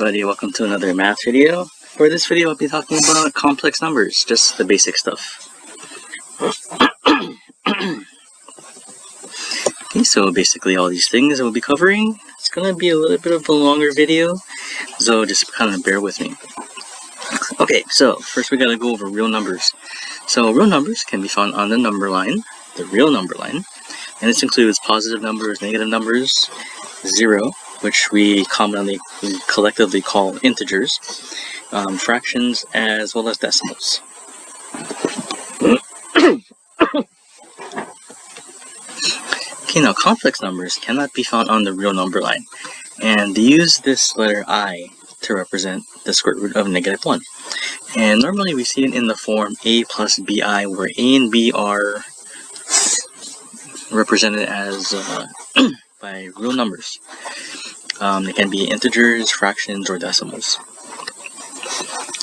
everybody, welcome to another math video. For this video I'll be talking about complex numbers, just the basic stuff. Okay, so basically all these things we'll be covering. It's going to be a little bit of a longer video, so just kind of bear with me. Okay, so first we got to go over real numbers. So real numbers can be found on the number line, the real number line, and this includes positive numbers, negative numbers, zero, which we collectively call integers, fractions, as well as decimals. Okay, now complex numbers cannot be found on the real number line, and they use this letter I to represent the square root of -1. And normally we see it in the form a plus bi, where a and b are represented as by real numbers. They can be integers, fractions, or decimals.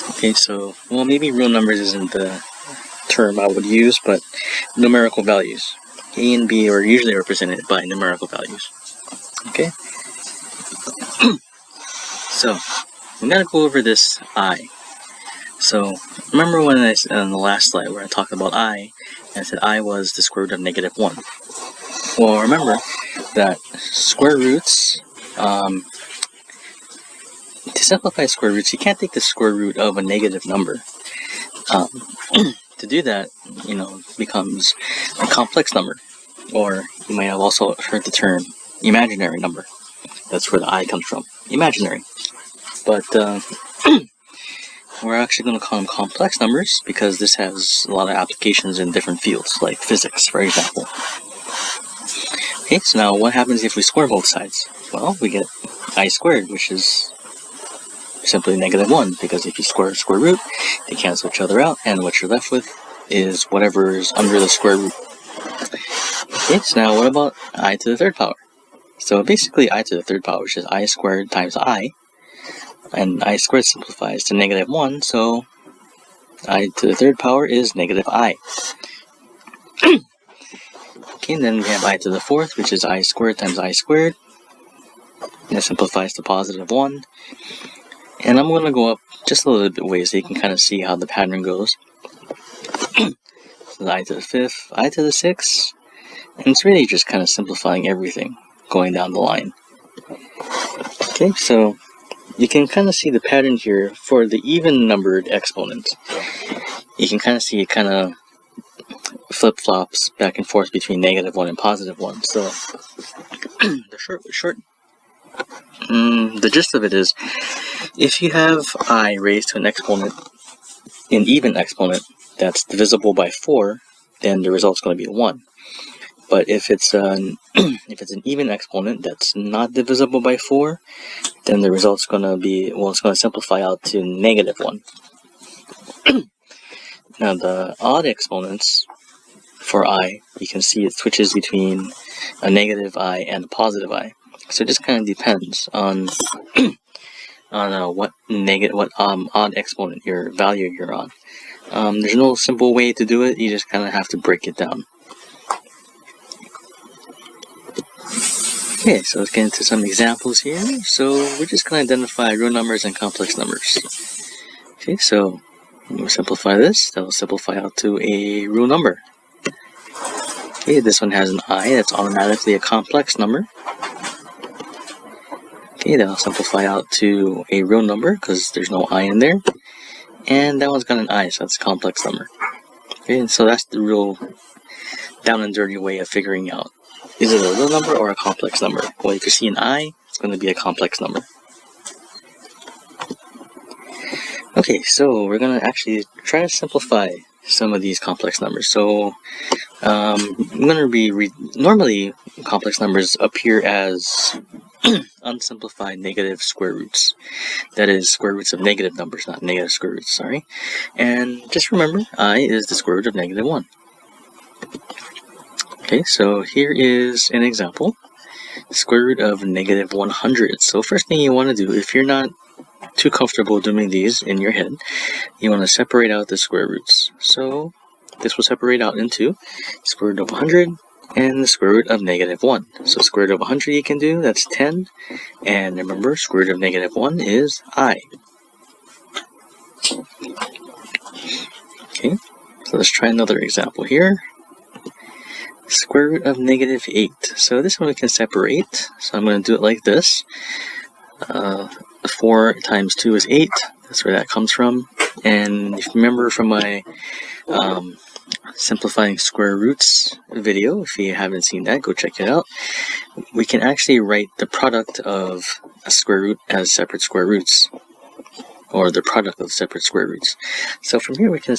Okay, so, well, maybe real numbers isn't the term I would use, but numerical values. A and B are usually represented by numerical values. Okay? So, I'm going to go over this I. So, remember when I said on the last slide where I talked about I, and I said I was the square root of -1. Well, remember that square roots, to simplify square roots, you can't take the square root of a negative number. To do that, becomes a complex number, or you might have also heard the term imaginary number. That's where the I comes from, imaginary. But we're actually going to call them complex numbers because this has a lot of applications in different fields, like physics, for example. Okay, so now what happens if we square both sides? Well, we get I squared, which is simply -1, because if you square square root, they cancel each other out, and what you're left with is whatever is under the square root. Okay, so now what about I to the third power? So basically I to the third power is just I squared times I, and I squared simplifies to -1, so I to the third power is -I. Okay, and then we have I to the fourth, which is I squared times I squared. That simplifies to +1. And I'm going to go up just a little bit ways so you can kind of see how the pattern goes. So I to the fifth, I to the sixth, and it's really just kind of simplifying everything going down the line. Okay, so you can kind of see the pattern here for the even numbered exponent. You can kind of see it kind of flip-flops back and forth between -1 and +1. So the gist of it is, if you have I raised to an exponent, an even exponent, that's divisible by 4, then the result's going to be 1. But if it's an even exponent that's not divisible by 4, then the result's going to be, well, it's going to simplify out to -1. Now the odd exponents for I, you can see it switches between a -I and a +I. So it just kind of depends on what odd exponent value you're on. There's no simple way to do it. You just kind of have to break it down. Okay, so let's get into some examples here. So we're just going to identify real numbers and complex numbers. Okay, so when we simplify this, that will simplify out to a real number. Okay, this one has an I, that's automatically a complex number. Okay, that'll simplify out to a real number because there's no I in there. And that one's got an I, so that's a complex number. Okay, and so that's the real down and dirty way of figuring out, is it a real number or a complex number? Well, if you see an I, it's going to be a complex number. Okay, so we're going to actually try to simplify some of these complex numbers. So I'm going to normally complex numbers appear as unsimplified negative square roots. That is, square roots of negative numbers, not negative square roots, sorry. And just remember, I is the square root of -1. Okay, so here is an example. Square root of -100. So first thing you want to do, if you're not too comfortable doing these in your head, you want to separate out the square roots. So this will separate out into square root of 100 and the square root of negative 1. So square root of 100 you can do, that's 10. And remember, square root of negative 1 is I. Okay, so let's try another example here. Square root of negative 8. So this one we can separate. So I'm going to do it like this. 4 times 2 is 8. That's where that comes from. And if you remember from my simplifying square roots video, if you haven't seen that, go check it out. We can actually write the product of a square root as separate square roots, or the product of separate square roots. So from here we can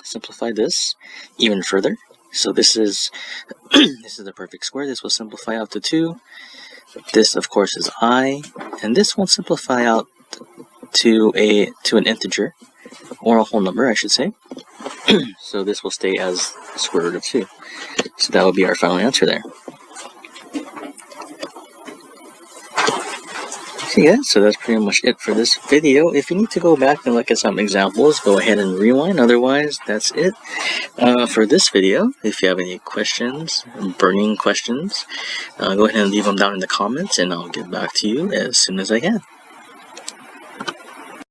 simplify this even further. So this is this is the perfect square. This will simplify out to 2. This of course is I, and this won't simplify out to an integer, or a whole number I should say. So this will stay as square root of 2. So that will be our final answer there. Okay guys, so that's pretty much it for this video. If you need to go back and look at some examples, go ahead and rewind. Otherwise, that's it for this video. If you have any questions, burning questions, go ahead and leave them down in the comments, and I'll get back to you as soon as I can.